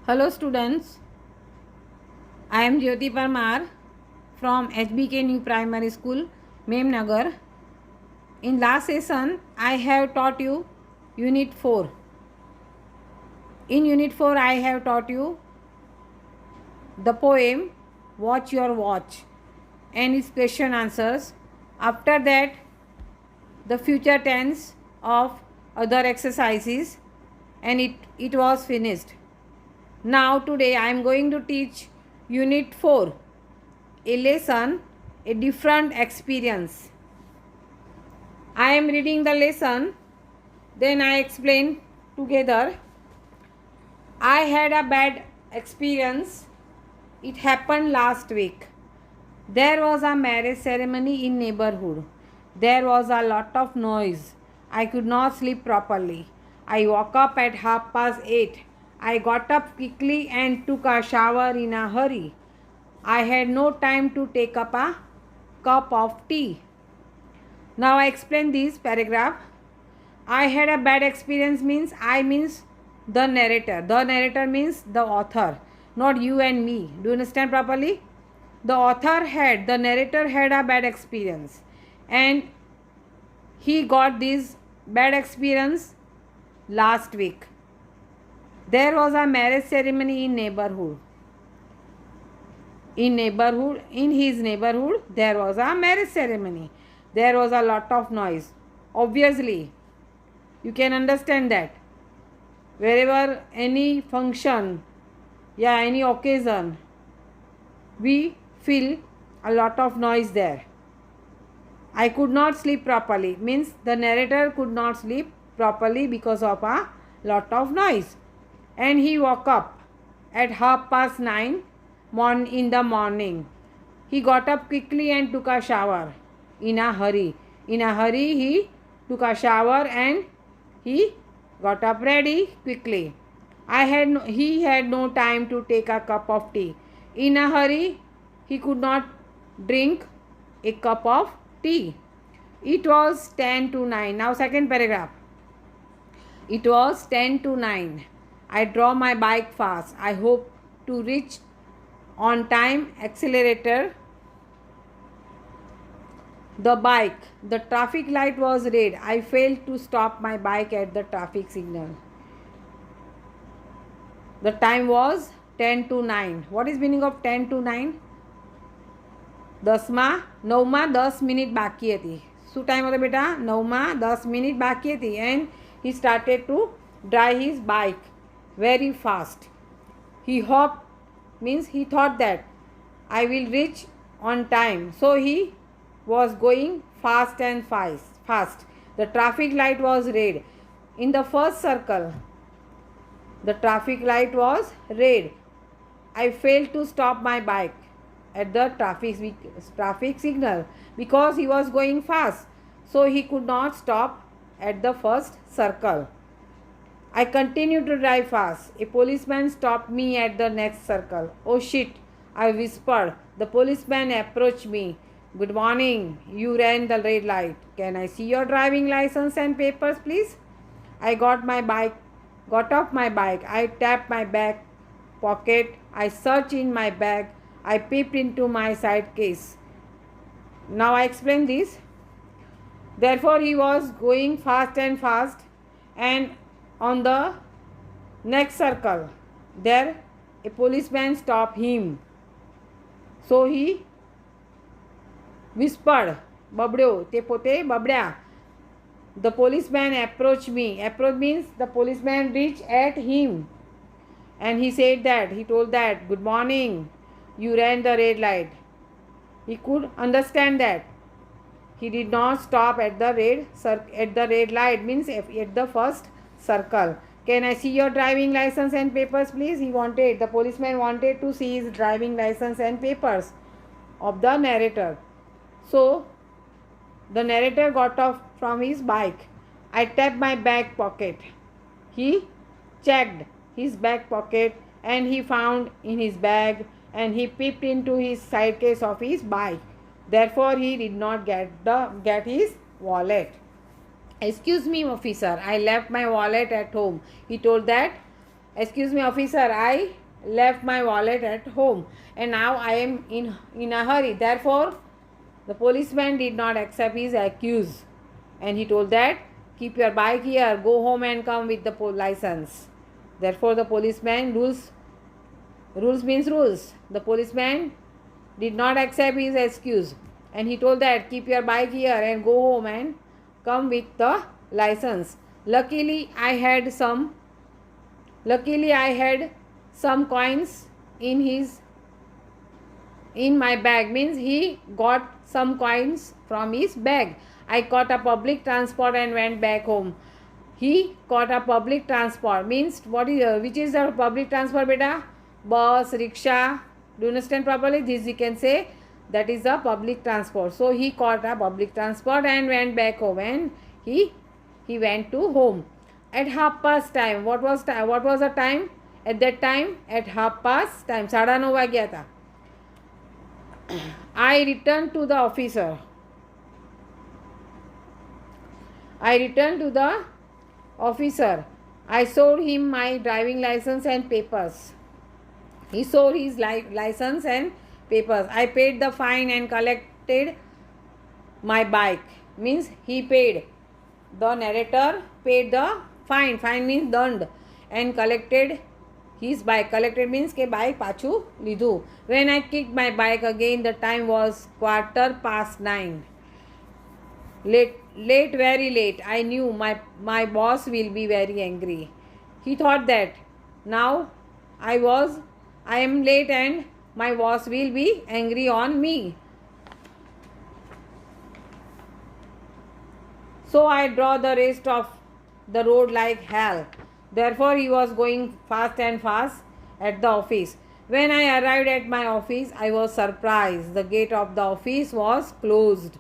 Hello students, I am Jyoti Parmar from HBK New Primary School, Memnagar. In last session, I have taught you Unit 4. In Unit 4, I have taught you the poem Watch Your Watch and its question answers. After that, the future tense of other exercises, and it was finished. Now today I am going to teach Unit 4, a lesson, a different experience. I am reading the lesson, then I explain together. I had a bad experience. It happened last week. There was a marriage ceremony in neighborhood. There was a lot of noise. I could not sleep properly. I woke up at 8:30. I got up quickly and took a shower in a hurry. I had no time to take up a cup of tea. Now I explain this paragraph. I had a bad experience means I means the narrator. The narrator means the author, not you and me. Do you understand properly? The narrator had a bad experience, and he got this bad experience last week. There was a marriage ceremony in neighborhood. In his neighborhood, there was a marriage ceremony. There was a lot of noise. Obviously, you can understand that wherever any function, any occasion, we feel a lot of noise there. I could not sleep properly means the narrator could not sleep properly because of a lot of noise. And he woke up at 9:30 in the morning. He got up quickly and took a shower in a hurry. He took a shower and he got up ready quickly. He had no time to take a cup of tea. In a hurry, he could not drink a cup of tea. It was 10 to 9. Now second paragraph. It was 10 to 9. I drove my bike fast. I hope to reach on time. Accelerator. The bike. The traffic light was red. I failed to stop my bike at the traffic signal. The time was 10 to 9. What is meaning of 10 to 9? 9માં 10 minute બાકી હતી. શું time હતો બેટા? 9માં 10 minute બાકી હતી. And he started to drive his bike very fast. He hoped means he thought that I will reach on time. So he was going fast and fast. The traffic light was red. In the first circle, the traffic light was red. I failed to stop my bike at the traffic signal because he was going fast. So he could not stop at the first circle. I continued to drive fast. A policeman stopped me at the next circle. Oh shit, I whispered. The policeman approached me. Good morning. You ran the red light. Can I see your driving license and papers, please? I got off my bike. I tapped my back pocket. I searched in my bag. I peeped into my side case. Now I explain this. Therefore, he was going fast, and on the next circle, there a policeman stopped him. So he whispered, બબડ્યો તે પોતે બબડ્યા. The policeman approached me. Approach means the policeman reached at him, and he told that, good morning, you ran the red light. He could understand that. He did not stop at the red light means at the first circle. Can I see your driving license and papers, please? The policeman wanted to see his driving license and papers of the narrator. So the narrator got off from his bike. I tapped my back pocket. He checked his back pocket and he found in his bag, and he peeped into his side case of his bike. Therefore, he did not get his wallet. Excuse me, officer, I left my wallet at home. He told that Excuse me, officer, I left my wallet at home and now I am in a hurry. Therefore, the policeman did not accept his accuse and he told that, keep your bike here, go home and come with the license. Therefore, the policeman, rules means rules. The policeman did not accept his excuse and he told that, keep your bike here and go home and come with the license. Luckily, I had some coins in my bag, means he got some coins from his bag. I caught a public transport and went back home. He caught a public transport means which is the public transport, beta? Bus, rickshaw. Do you understand properly? This you can say that is the public transport. So he caught a public transport and went back home and he went to home at 9:30 time. What was the time at that time? At 9:30 time. 9:30 વાગ્યા હતા. I returned to the officer. I showed him my driving license and papers. He showed his license and papers. I paid the fine and collected my bike. Means he paid. The narrator paid the fine. Fine means dand. And collected his bike. Collected means ke bike pachu lidhu. When I kicked my bike again, the time was 9:15. Late, very late. I knew my boss will be very angry. He thought that now I am late and my boss will be angry on me. So I draw the rest of the road like hell. Therefore, he was going fast and fast at the office. When I arrived at my office, I was surprised. The gate of the office was closed.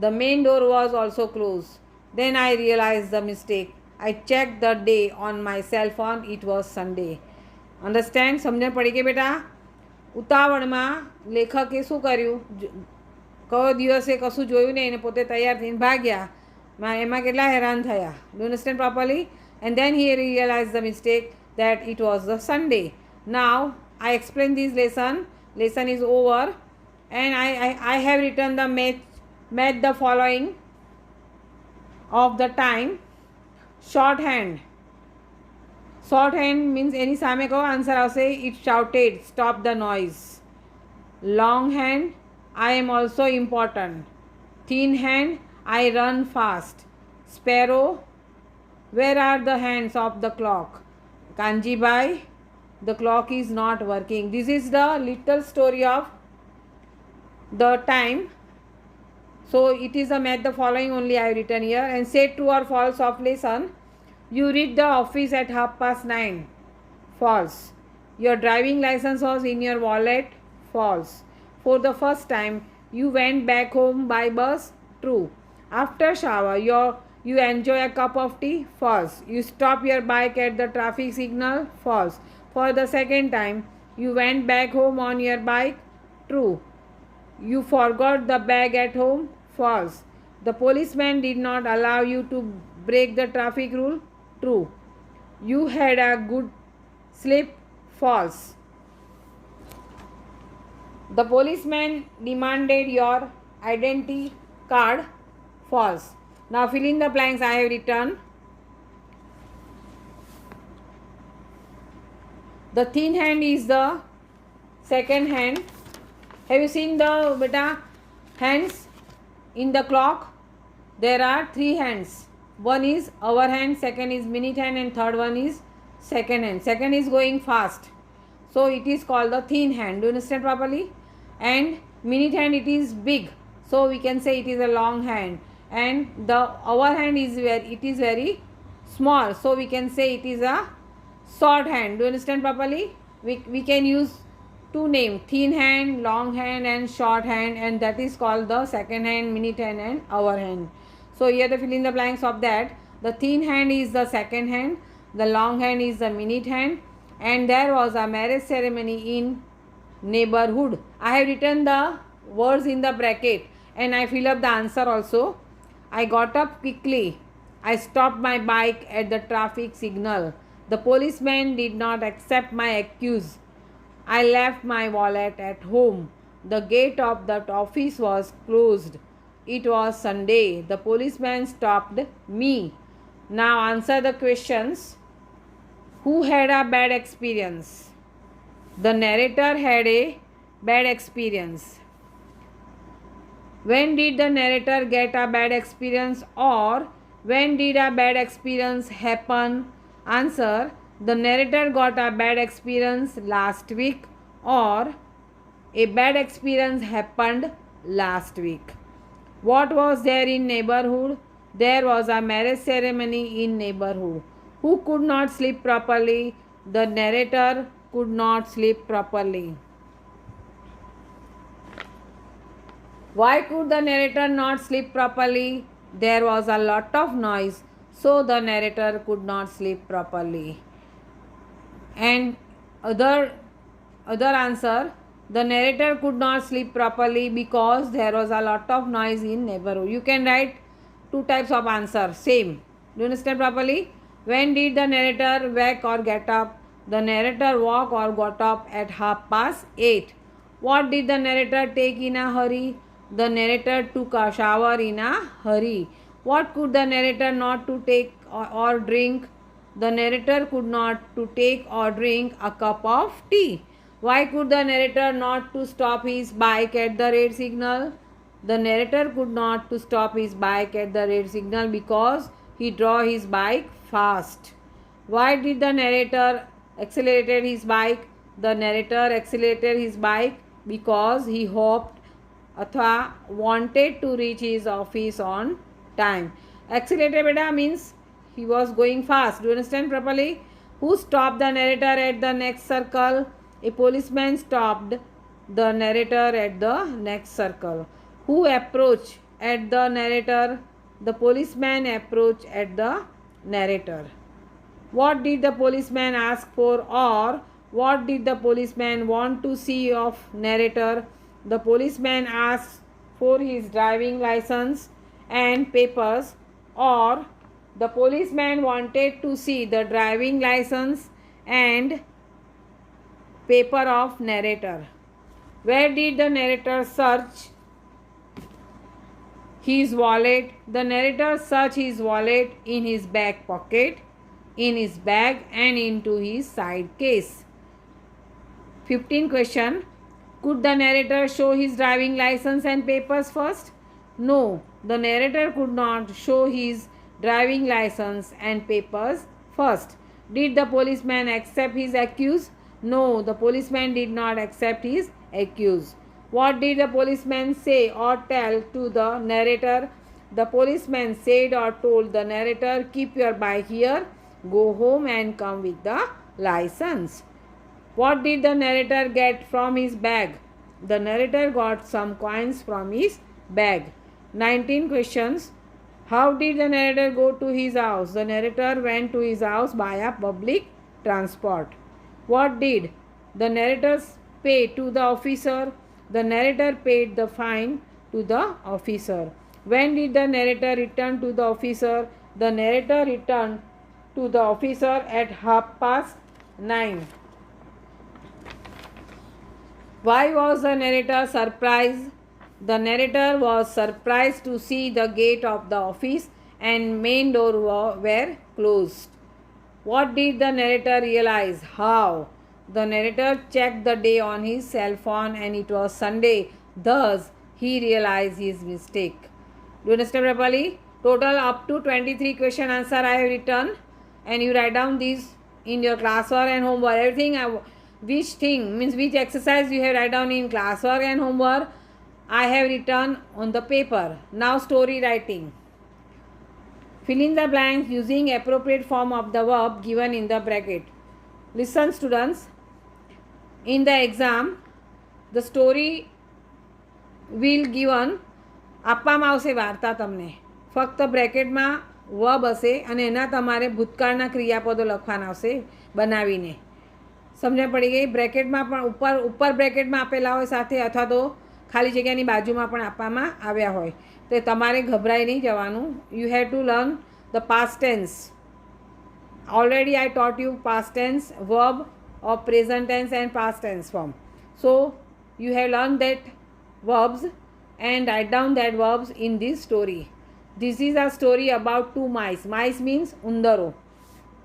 The main door was also closed. Then I realized the mistake. I checked the day on my cell phone. It was Sunday. Understand? સમજણ પડી કે બેટા? ઉતાવળમાં લેખકે શું કર્યું? કયો દિવસે કશું જોયું નહીં અને પોતે તૈયાર થઈને ભાગ્યા. એમાં કેટલા હેરાન થયા? Do you understand properly? And then he realized the mistake that it was the Sunday. Now I explain this lesson. Lesson is over and I have written the met the following of the time. Shorthand means any સામે કહો answer આવશે. It shouted, stop the noise. Long hand, I am also important. Thin hand, I run fast. Sparrow, where are the hands of the clock? Kanji bhai, the clock is not working. This is the little story of the time. So it is a match the following only I have written here and say true or false of lesson. You reached the office at 9:30. False. Your driving license was in your wallet. False. For the first time you went back home by bus. True. After shower you enjoy a cup of tea. False. You stop your bike at the traffic signal. False. For the second time you went back home on your bike. True. You forgot the bag at home. False. The policeman did not allow you to break the traffic rule. True. You had a good sleep. False. The policeman demanded your identity card. False. Now fill in the blanks I have written. The thin hand is the second hand. Have you seen the beta hands in the clock? There are 3 hands. One is hour hand, second is minute hand and third one is second hand. Second is going fast. So it is called the thin hand. Do you understand properly? And minute hand, it is big. So we can say it is a long hand. And the hour hand is very small. So we can say it is a short hand. Do you understand properly? We can use 2 names, thin hand, long hand and short hand, and that is called the second hand, minute hand and hour hand. So here the fill in the blanks of that. The thin hand is the second hand, the long hand is the minute hand, and there was a marriage ceremony in neighborhood. I have written the words in the bracket and I fill up the answer also. I got up quickly. I stopped my bike at the traffic signal. The policeman did not accept my accuse. I left my wallet at home. The gate of that office was closed. It was Sunday. The policeman stopped me. Now answer the questions. Who had a bad experience? The narrator had a bad experience. When did the narrator get a bad experience, or when did a bad experience happen? Answer: the narrator got a bad experience last week, or a bad experience happened last week. What was there in neighborhood? There was a marriage ceremony in neighborhood. Who could not sleep properly? The narrator could not sleep properly. Why could the narrator not sleep properly? There was a lot of noise, so the narrator could not sleep properly. And other answer, the narrator could not sleep properly because there was a lot of noise in neighborhood. You can write two types of answer, same. Do you understand properly? When did the narrator wake or get up? The narrator woke or got up at 8:30. What did the narrator take in a hurry? The narrator took a shower in a hurry. What could the narrator not to take or drink? The narrator could not to take or drink a cup of tea. Why could the narrator not to stop his bike at the red signal? The narrator could not to stop his bike at the red signal because he drove his bike fast. Why did the narrator accelerated his bike? The narrator accelerated his bike because he hoped अथवा wanted to reach his office on time. Accelerated beta means he was going fast. Do you understand properly? Who stopped the narrator at the next circle? A policeman stopped the narrator at the next circle. Who approached at the narrator? The policeman approached at the narrator. What did the policeman ask for, or what did the policeman want to see of narrator? The policeman asked for his driving license and papers, or the policeman wanted to see the driving license and paper of narrator. Where did the narrator search his wallet? The narrator searched his wallet in his back pocket, in his bag, and into his side case. 15 question. Could the narrator show his driving license and papers first? No, the narrator could not show his driving license and papers first. Did the policeman accept his accuse? No, the policeman did not accept his accuse. What did the policeman say or tell to the narrator? The policeman said or told the narrator, keep your bike here, go home and come with the license. What did the narrator get from his bag? The narrator got some coins from his bag. 19 questions. How did the narrator go to his house? The narrator went to his house by a public transport. What did the narrator pay to the officer? The narrator paid the fine to the officer. When did the narrator return to the officer? The narrator returned to the officer at 9:30. Why was the narrator surprised? The narrator was surprised to see the gate of the office and main door were closed. What did the narrator realize? How? The narrator checked the day on his cell phone and it was Sunday. Thus, he realized his mistake. Do you understand properly? Total up to 23 question answer I have written, and you write down these in your classwork and homework. Everything which exercise you have write down in classwork and homework I have written on the paper. Now story writing. Fill in the blanks using appropriate form of the verb given in the bracket. Listen students, in the exam the story will given આપવામાં આવશે વાર્તા તમને ફક્ત બ્રેકેટમાં verb હશે અને એના તમારે ભૂતકાળના ક્રિયાપદો લખવાના આવશે બનાવીને. સમજણ પડી ગઈ? બ્રેકેટમાં પણ ઉપર બ્રેકેટમાં આપેલા હોય સાથે, અથવા તો ખાલી જગ્યાની બાજુમાં પણ આપવામાં આવ્યા હોય. તો તમારે ગભરાઈ નહીં જવાનું. You have to learn the past tense. already I taught you past tense, verb of present tense and past tense form. So you have learned that verbs and write down that verbs in this story. This is a story about two mice. Mice means ઉંદરો.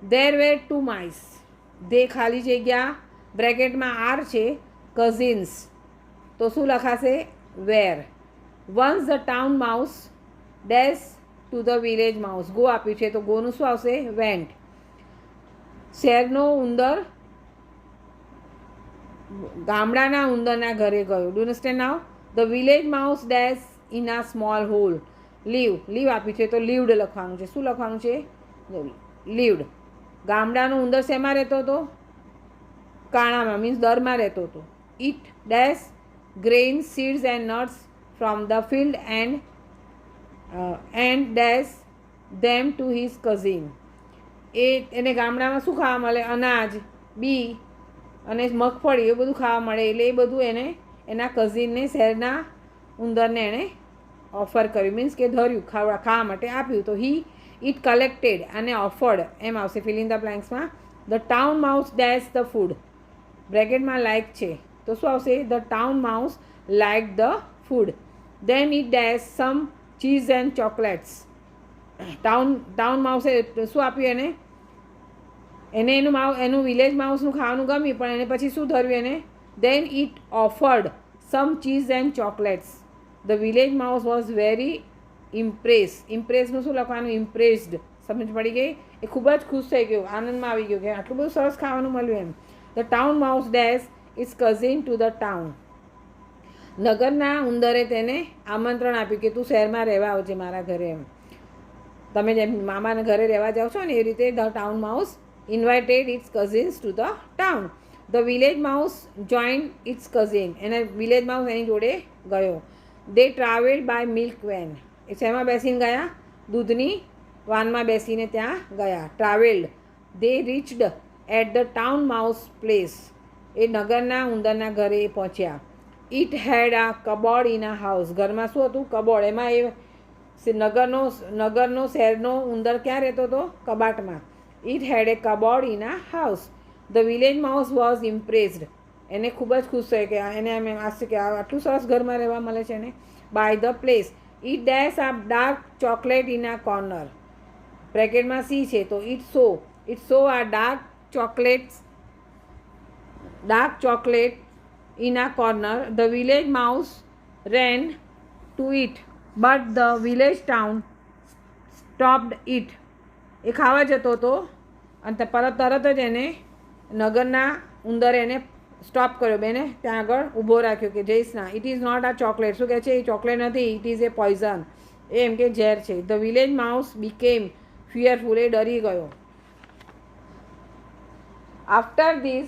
There were two mice. They ખાલી જગ્યા બ્રેકેટમાં R છે, cousins. તો શું લખાશે? Where. Once the town mouse dash to the village mouse. Go આપ્યું છે તો ગોનું શું આવશે? Went. શહેરનો ઉંદર ગામડાના ઉંદરના ઘરે ગયો. Do understand now? The village mouse dash in a small hole. Leave આપ્યું છે તો લીવડ લખવાનું છે. શું લખવાનું છે? લીવડ. ગામડાનો ઉંદર શેમાં રહેતો હતો? કાણામાં, મીન્સ દરમાં રહેતો હતો. It dash grain seeds and nuts from the field and dash them to his cousin. એને ગામડામાં શું ખાવા મળે? અનાજ, બી અને મગફળી, એ બધું ખાવા મળે. એટલે એ બધું એને એના કઝિનને, શહેરના ઉંદરને એણે ઓફર કર્યું, મીન્સ કે ધર્યું, ખાવા માટે આપ્યું. તો હી ઇટ કલેક્ટેડ અને ઓફર્ડ એમ આવશે ફિલ ઇન ધ બ્લેન્ક્સમાં. The town mouse dash the food. બ્રેકેટમાં લાઇક છે તો શું આવશે? The town mouse like the food. Then it dash some cheese and chocolates. Town માઉસે શું આપ્યું એને? એનું વિલેજ માઉસનું ખાવાનું ગમ્યું, પણ એને પછી શું ધર્યું એને? Then it offered some cheese and chocolates. The village mouse was very ઇમ્પ્રેસનું શું લખવાનું? ઇમ્પ્રેસ્ડ. સમજ પડી ગઈ? એ ખૂબ જ ખુશ થઈ ગયો, આનંદમાં આવી ગયો કે આટલું બધું સરસ ખાવાનું મળ્યું એમ. The town mouse dash is cousin to the town. નગરના ઉંદરે તેને આમંત્રણ આપ્યું કે તું શહેરમાં રહેવા આવજે મારા ઘરે એમ. તમે જેમ મામાના ઘરે રહેવા જાઓ છો ને એ રીતે the town mouse invited its cousins to the town. The village mouse joined its cousin. એને વિલેજ માઉસ એની જોડે ગયો. They travelled by milk van. એ શેમાં બેસીને ગયા? દૂધની વાનમાં બેસીને ત્યાં ગયા. Travelled. They reached at the town mouse place. એ નગરના ઉંદરના ઘરે પહોંચ્યા. ઇટ હેડ આ કબોર્ડ ઇન અ હાઉસ. ઘરમાં શું હતું? કબોર્ડ. એમાં એ નગરનો શહેરનો ઉંદર ક્યાં રહેતો હતો? કબાટમાં. It had a cupboard in a house. The village mouse was impressed. એને ખૂબ જ ખુશ થઈ કે એને એમ આશરે કે આટલું સરસ ઘરમાં રહેવા મળે છે એને. By the place. It dash a dark chocolate in a corner. બ્રેકેટમાં સી છે તો it saw a dark chocolate in a corner. The village mouse ran to it, but the village town stopped it. એ ખાવા જતો હતો અને તરત જ એને નગરના ઉંદરે એને સ્ટોપ કર્યો, બેને ત્યાં આગળ ઊભો રાખ્યો કે જઈશ ના. It is not a chocolate. શું કહે છે? એ ચોકલેટ નથી, ઇટ ઇઝ એ પોઈઝન. એમ કે ઝેર છે. The village mouse became fearful. એ ડરી ગયો. After this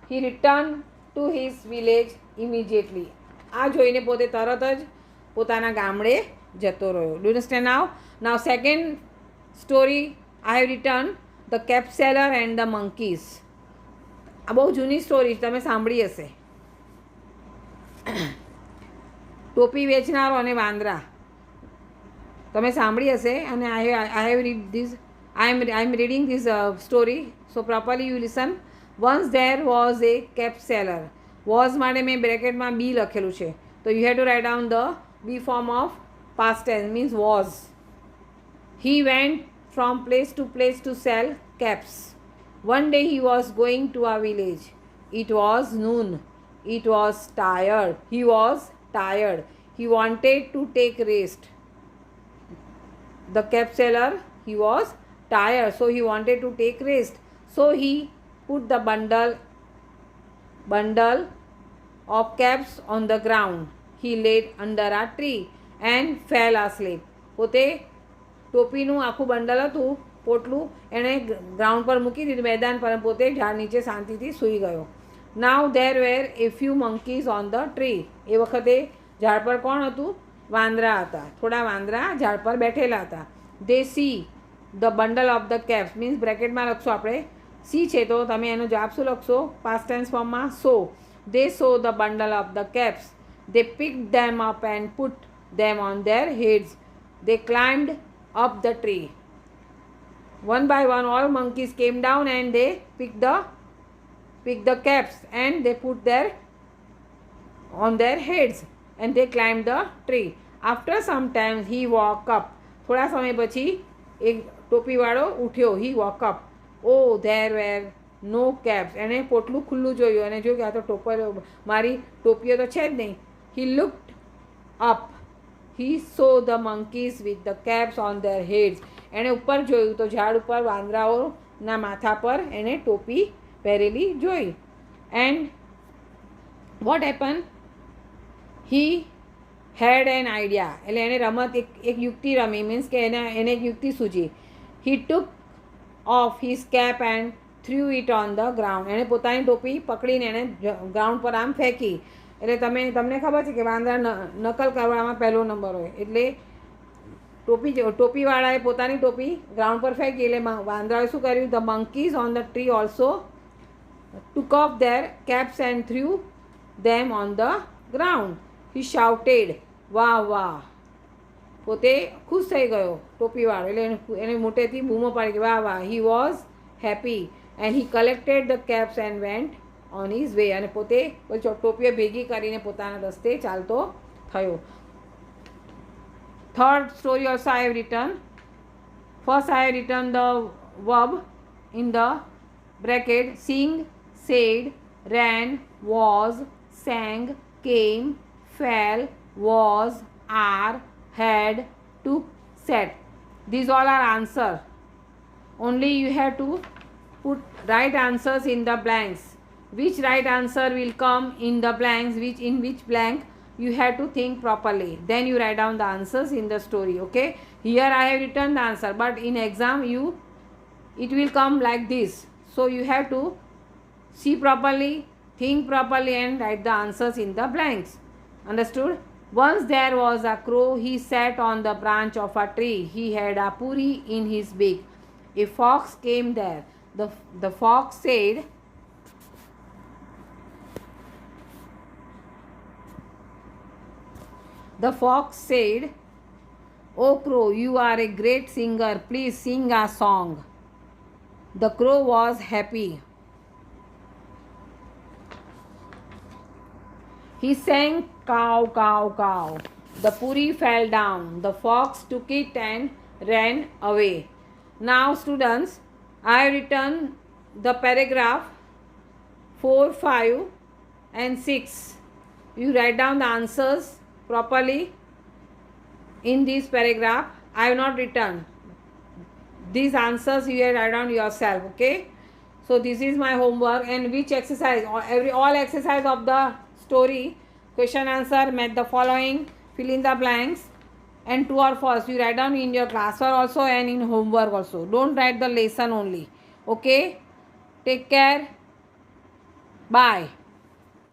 he return to his village immediately. આ જોઈને પોતે તરત જ પોતાના ગામડે જતો રહ્યો. Do understand now? Now second story I have return the cap seller and the monkeys. આ બહુ જૂની સ્ટોરી તમે સાંભળી હશે. ટોપી વેચનારો અને વાંદરા તમે સાંભળી હશે. અને I have read this I am reading this story. So properly you listen. Once there was a cap seller. Was માટે મેં બ્રેકેટમાં બી લખેલું છે તો you have to write down the B form of past tense means was. He went from place to sell caps. One day he was going to a village. It was noon. It was tired. He was tired. He wanted to take rest. The cap seller, he was tired, so he wanted to take rest. So he put the bundle of caps on the ground. He laid under a tree and fell asleep. પોતે ટોપીનું આખું bundle હતું, પોટલું એણે ground પર મૂકી દીધું, મેદાન પર. પોતે ઝાડ નીચે શાંતિથી સૂઈ ગયો. Now there were a few monkeys on the tree. એ વખતે ઝાડ પર કોણ હતું? વાંદરા હતા. થોડા વાંદરા ઝાડ પર બેઠેલા હતા. They see the bundle of the caps. Means બ્રેકેટમાં લખશો આપણે. સી છે તો તમે એનો જવાબ શું લખશો? પાસ્ટ ટેન્સ ફોર્મમાં saw. They saw the bundle of the caps. They picked them up and put them on their heads. They climbed up the tree. One by one, all monkeys came down and they picked the caps and they put their on their heads and they climbed the tree. After some time he woke up. થોડા સમય પછી એક ટોપીવાળો ઉઠ્યો. He woke up. Oh, there were no caps. એણે પોટલું ખુલ્લું જોયું અને જોયું કે આ તો મારી ટોપીઓ તો છે જ નહીં. He looked up. He saw the monkeys with the caps on their heads. એણે ઉપર જોયું તો ઝાડ ઉપર વાંદરાઓના માથા પર એણે ટોપી પહેરેલી જોઈ. And what happened? He had an idea. એટલે એણે રમત એક યુક્તિ રમી. મીન્સ કે એને એક યુક્તિ સૂજી. He took off his cap and threw it on the ground. એણે પોતાની ટોપી પકડીને એણે ગ્રાઉન્ડ પર આમ ફેંકી. એટલે તમને ખબર છે કે વાંદરા નકલ કરવામાં પહેલો નંબર હોય. એટલે ટોપીવાળાએ પોતાની ટોપી ગ્રાઉન્ડ પર ફેંકી. એટલે વાંદરાએ શું કર્યું? The monkeys on the tree also took off their caps and threw them on the ground. He shouted, વાહ વાહ. પોતે ખુશ થઈ ગયો ટોપીવાળો. એટલે એને મોટેથી બૂમો પાડી કે વાહ વાહ. He was happy and he collected the caps and went on his way. અને પોતે ટોપીઓ ભેગી કરીને પોતાના રસ્તે ચાલતો થયો. Third story also I have written. First I have written the verb in the bracket. Sing, said, ran, was, sang, came, fell, was, are, had, took, said. These all are answer. Only you have to put right answers in the blanks. Which right answer will come in the blanks, in which blank you have to think properly. Then you write down the answers in the story. Okay, here I have written the answer, but in exam it will come like this. So you have to see properly, think properly and write the answers in the blanks. Understood? Once there was a crow. He sat on the branch of a tree. He had a puri in his beak. A fox came there. The fox said, "Oh crow, you are a great singer. Please sing a song." The crow was happy. He sang, "Cow, cow, cow." The puri fell down. The fox took it and ran away. Now students, I have written the paragraph 4, 5 and 6. You write down the answers properly in this paragraph. I have not written. These answers you have write down yourself. Okay. So this is my homework. And which exercise? All exercise of the story, question answer, match the following, fill in the blanks, and true or false you write down in your classwork also and in homework also. Don't write the lesson only. Okay, take care, bye.